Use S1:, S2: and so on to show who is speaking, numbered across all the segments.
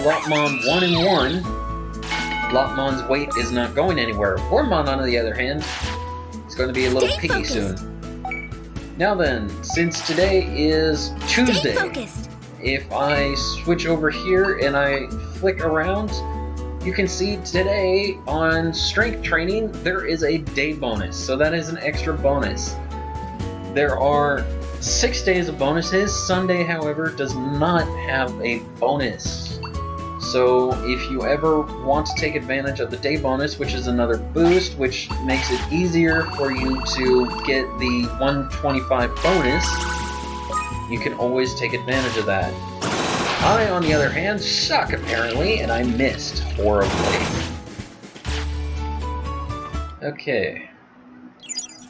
S1: Lotmon 1 and 1, Lotmon's weight is not going anywhere. Wormmon, on the other hand, is going to be a little piggy soon. Now then, since today is Tuesday, if I switch over here and I flick around, you can see today on strength training there is a day bonus, so that is an extra bonus. There are 6 days of bonuses. Sunday, however, does not have a bonus. So if you ever want to take advantage of the day bonus, which is another boost, which makes it easier for you to get the 125 bonus, you can always take advantage of that. I, on the other hand, suck apparently, and I missed horribly. Okay.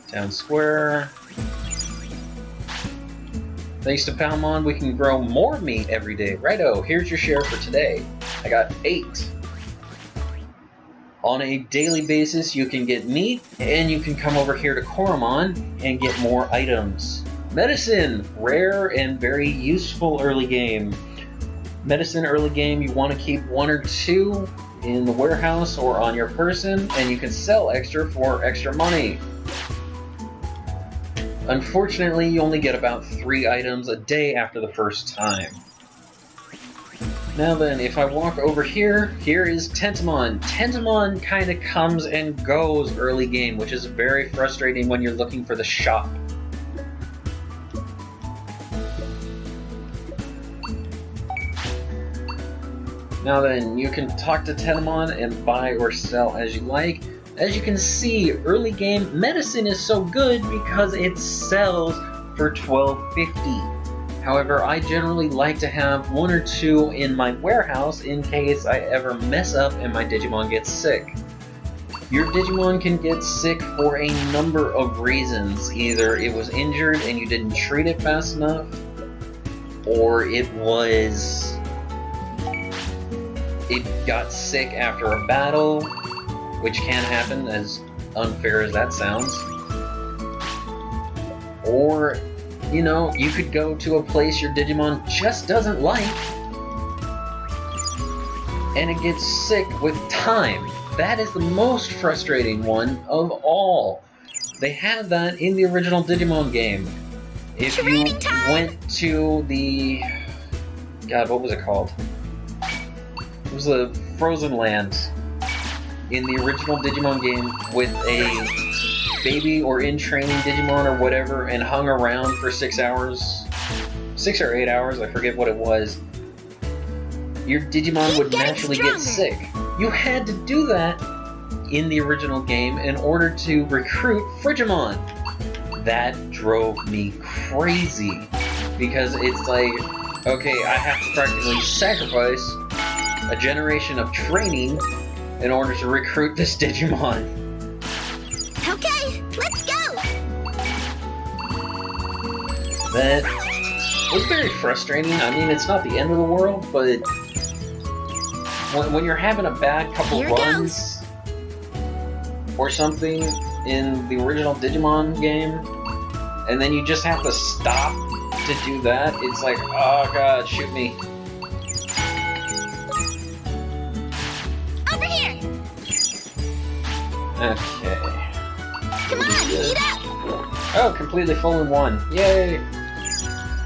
S1: Town Square. Thanks to Palmon, we can grow more meat every day. Righto, here's your share for today. I got 8. On a daily basis, you can get meat, and you can come over here to Koromon and get more items. Medicine, rare and very useful early game. Medicine early game, you want to keep 1 or 2 in the warehouse or on your person, and you can sell extra for extra money. Unfortunately, you only get about 3 items a day after the first time. Now then, if I walk over here, here is Tentamon. Tentamon kind of comes and goes early game, which is very frustrating when you're looking for the shop. Now then, you can talk to Tentamon and buy or sell as you like. As you can see, early game medicine is so good because it sells for $12.50. However, I generally like to have 1 or 2 in my warehouse in case I ever mess up and my Digimon gets sick. Your Digimon can get sick for a number of reasons. Either it was injured and you didn't treat it fast enough, or it got sick after a battle, which can happen, as unfair as that sounds. Or, you know, you could go to a place your Digimon just doesn't like, and it gets sick with time. That is the most frustrating one of all. They had that in the original Digimon game. If you went to the... God, what was it called? It was the Frozen Land in the original Digimon game with a baby or in training Digimon or whatever and hung around for 6 hours. 6 or 8 hours, I forget what it was. Your Digimon would naturally get sick. You had to do that in the original game in order to recruit Frigimon. That drove me crazy because it's like, okay, I have to practically sacrifice a generation of training in order to recruit this Digimon.
S2: Okay, let's go!
S1: That was very frustrating. I mean, it's not the end of the world, but when you're having a bad couple runs or something in the original Digimon game, and then you just have to stop to do that, it's like, oh god, shoot me.
S2: Over here!
S1: Okay.
S2: Come on, eat up!
S1: Oh, completely full in 1. Yay!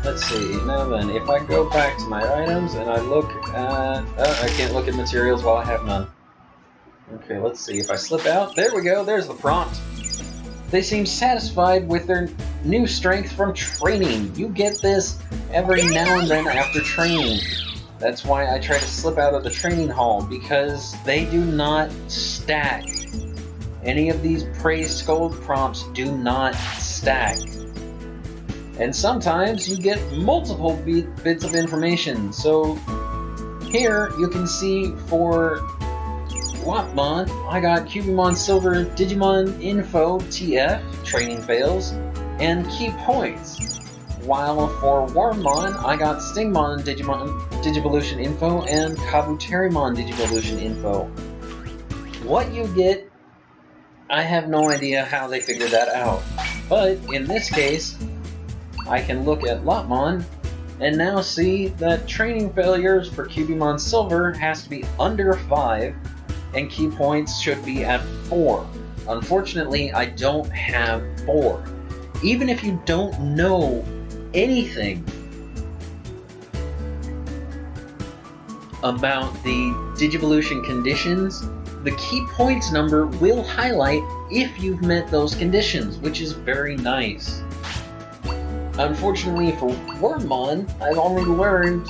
S1: Let's see, now then, if I go back to my items and I look at... Oh, I can't look at materials while I have none. Okay, let's see, if I slip out... There we go, there's the prompt. They seem satisfied with their new strength from training. You get this every now and then after training. That's why I try to slip out of the training hall, because they do not stack. Any of these praise scold prompts do not stack. And sometimes you get multiple bits of information. So here you can see for Lotmon, I got Cubimon Silver Digimon Info TF, training fails, and key points. While for Wormmon, I got Stingmon Digimon Digivolution Info and Kabuterimon Digivolution Info. What you get, I have no idea how they figured that out. But in this case, I can look at Lotmon And now see that training failures for Cubimon Silver has to be under 5, and key points should be at 4. Unfortunately, I don't have 4. Even if you don't know anything about the Digivolution conditions, the key points number will highlight if you've met those conditions, which is very nice. Unfortunately for Wormmon, I've only learned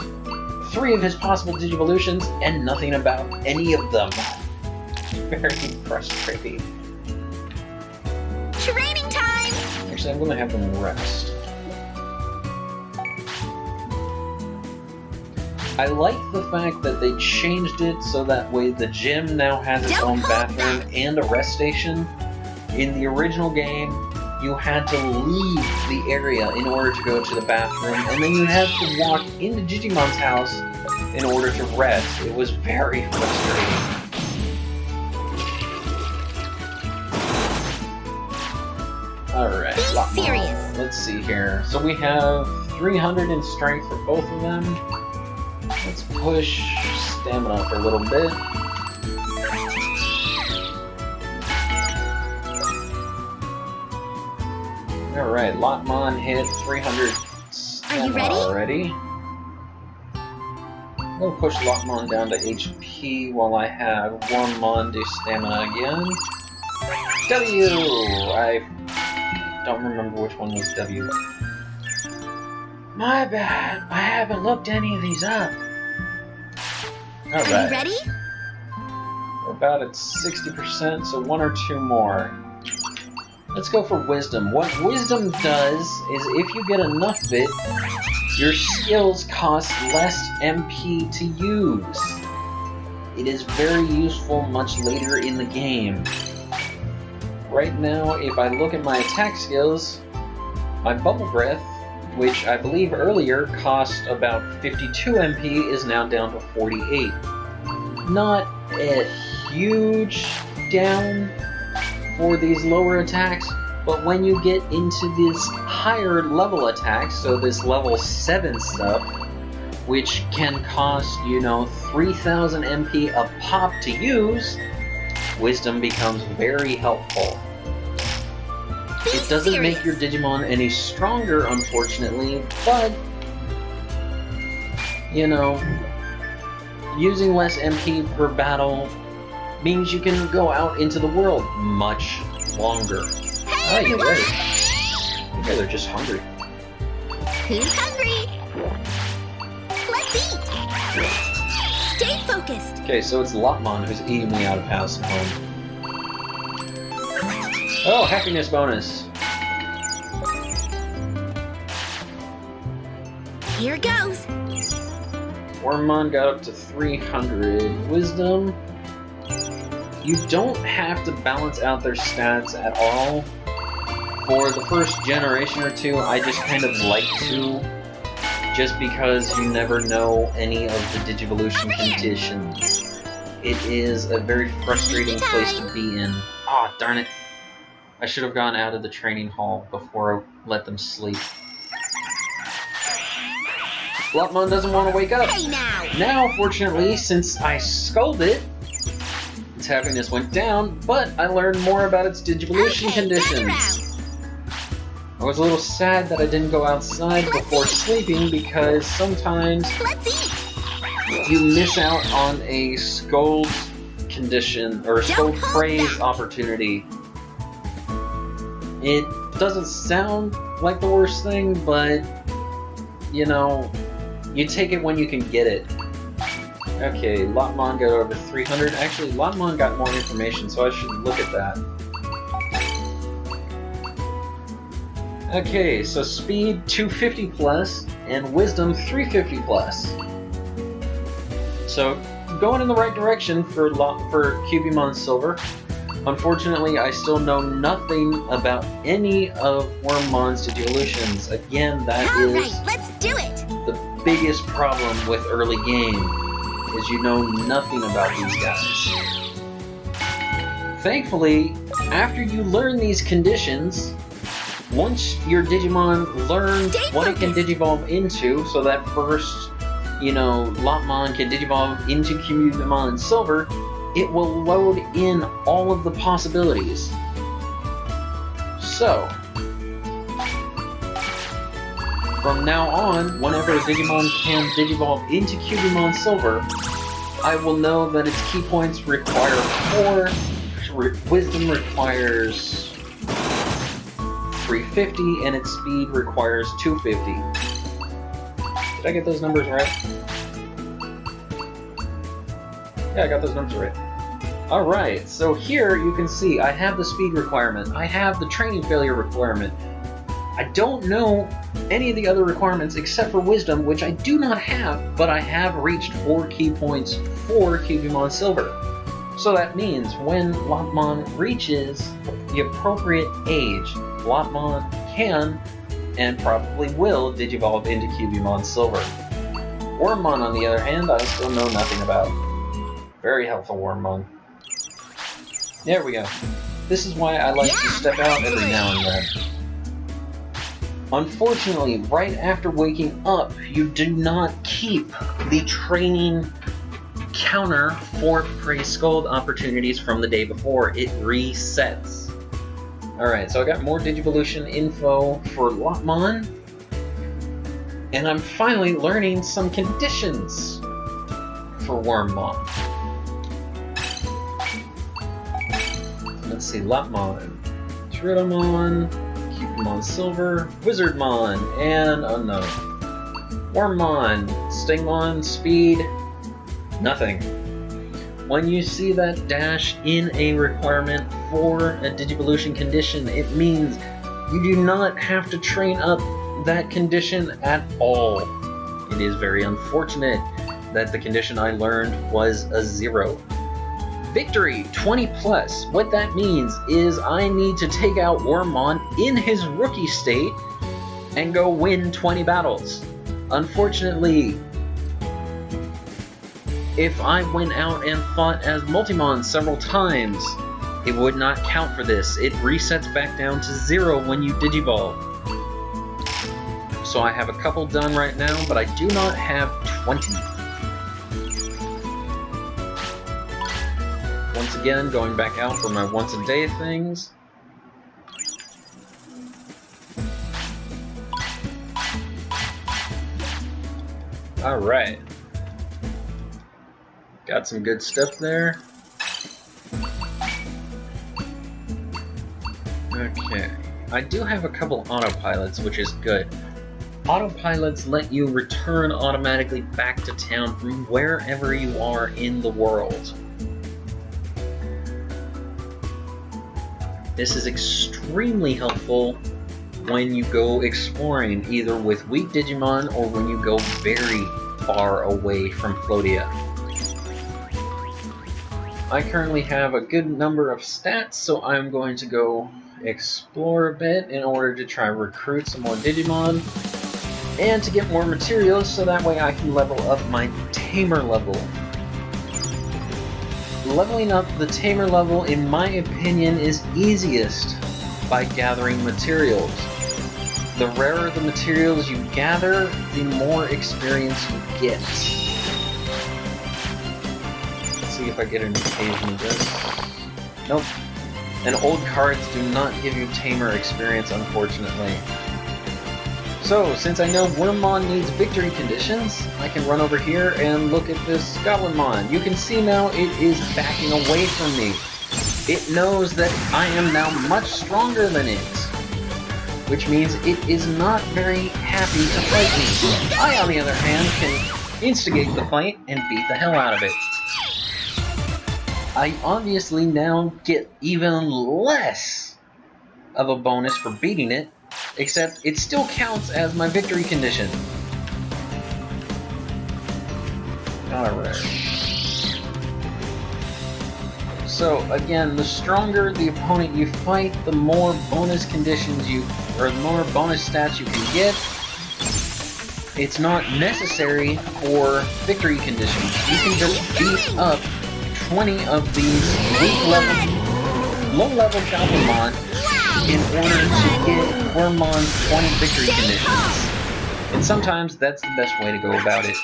S1: 3 of his possible Digivolutions and nothing about any of them. Very frustrating.
S2: Training time!
S1: Actually, I'm going to have them rest. I like the fact that they changed it so that way the gym now has its own bathroom and a rest station. In the original game, you had to leave the area in order to go to the bathroom, and then you had to walk into Digimon's house in order to rest. It was very frustrating. Alright, let's see here. So we have 300 in strength for both of them. Let's push stamina for a little bit. Alright, Lotmon hit 300 stamina already. I'm going to push Lotmon down to HP while I have Wormmon do stamina again. W! I don't remember which one was W. My bad, I haven't looked any of these up. Alright.
S2: Are you ready?
S1: We're about at 60%, so 1 or 2 more. Let's go for Wisdom. What Wisdom does is if you get enough of it, your skills cost less MP to use. It is very useful much later in the game. Right now, if I look at my attack skills, my Bubble Breath, which I believe earlier cost about 52 MP, is now down to 48. Not a huge down for these lower attacks, but when you get into this higher level attacks, so this level 7 stuff, which can cost, 3,000 MP a pop to use, Wisdom becomes very helpful. It doesn't make your Digimon any stronger, unfortunately, but, using less MP per battle means you can go out into the world much longer.
S2: Hey,
S1: you guys are just hungry.
S2: Who's hungry? Let's eat! Stay focused!
S1: Okay, so it's Lotmon who's eating me out of house and home. Oh, happiness bonus!
S2: Here goes!
S1: Wormmon got up to 300 wisdom. You don't have to balance out their stats at all. For the first generation or two, I just kind of like to, just because you never know any of the Digivolution conditions. It is a very frustrating place to be in. Ah, darn it. I should have gone out of the training hall before I let them sleep. Lotmon doesn't want to wake up.
S2: Hey now!
S1: Now, fortunately, since I scolded, its happiness went down, but I learned more about its Digivolution conditions. I was a little sad that I didn't go outside before sleeping because sometimes you miss out on a scold condition or a scold praise opportunity. It doesn't sound like the worst thing, but you take it when you can get it. Okay, Lotmon got over 300. Actually, Lotmon got more information, so I should look at that. Okay, so speed 250 plus and wisdom 350 plus. So going in the right direction for Cubimon Silver. Unfortunately, I still know nothing about any of Wormmon's Digivolutions. Again, that is
S2: let's do it.
S1: The biggest problem with early game, is you know nothing about these guys. Thankfully, after you learn these conditions, Once your Digimon learns
S2: Stay
S1: what it can
S2: focused.
S1: digivolve into, so that first, Lopmon can digivolve into Cubimon Silver, it will load in all of the possibilities. So, from now on, whenever a Digimon can digivolve into Cubimon Silver, I will know that its key points require 4, Wisdom requires 350, and its speed requires 250. Did I get those numbers right? Yeah, I got those numbers right. Alright, so here you can see I have the speed requirement, I have the training failure requirement. I don't know any of the other requirements except for Wisdom, which I do not have, but I have reached 4 key points for Cubimon Silver. So that means when Lopmon reaches the appropriate age, Lopmon can, and probably will, digivolve into Cubimon Silver. Wormmon, on the other hand, I still know nothing about. Very helpful Wormmon. There we go. This is why I like to step out every now and then. Unfortunately, right after waking up, you do not keep the training counter for Praise Scold opportunities from the day before. It resets. Alright, so I got more Digivolution info for Lopmon, and I'm finally learning some conditions for Wormmon. Let's see, Lopmon, Tridomon, Cubimon Silver, Wizardmon, and unknown. Wormmon, Stingmon, Speed, nothing. When you see that dash in a requirement for a Digivolution condition, it means you do not have to train up that condition at all. It is very unfortunate that the condition I learned was a 0. Victory 20 plus. What that means is I need to take out Wormmon in his rookie state and go win 20 battles. Unfortunately, if I went out and fought as Multimon several times, it would not count for this. It resets back down to 0 when you digivolve. So I have a couple done right now, but I do not have 20. Once again, going back out for my once-a-day things. Alright. Got some good stuff there. Okay. I do have a couple autopilots, which is good. Autopilots let you return automatically back to town from wherever you are in the world. This is extremely helpful when you go exploring, either with weak Digimon or when you go very far away from Floatia. I currently have a good number of stats, so I'm going to go explore a bit in order to try and recruit some more Digimon and to get more materials so that way I can level up my Tamer level. Leveling up the Tamer level, in my opinion, is easiest by gathering materials. The rarer the materials you gather, the more experience you get. Let's see if I get an occasion of this. Nope. And old cards do not give you Tamer experience, unfortunately. So, since I know Wormmon needs victory conditions, I can run over here and look at this Goblinmon. You can see now it is backing away from me. It knows that I am now much stronger than it, which means it is not very happy to fight me. I, on the other hand, can instigate the fight and beat the hell out of it. I obviously now get even less of a bonus for beating it, except it still counts as my victory condition. Alright. So, again, the stronger the opponent you fight, the more bonus conditions or the more bonus stats you can get. It's not necessary for victory conditions. You can just beat up 20 of these low-level Goblinmon in order to get Wormmon's 20 victory
S2: Stay
S1: conditions.
S2: calm.
S1: And sometimes that's the best way to go about it.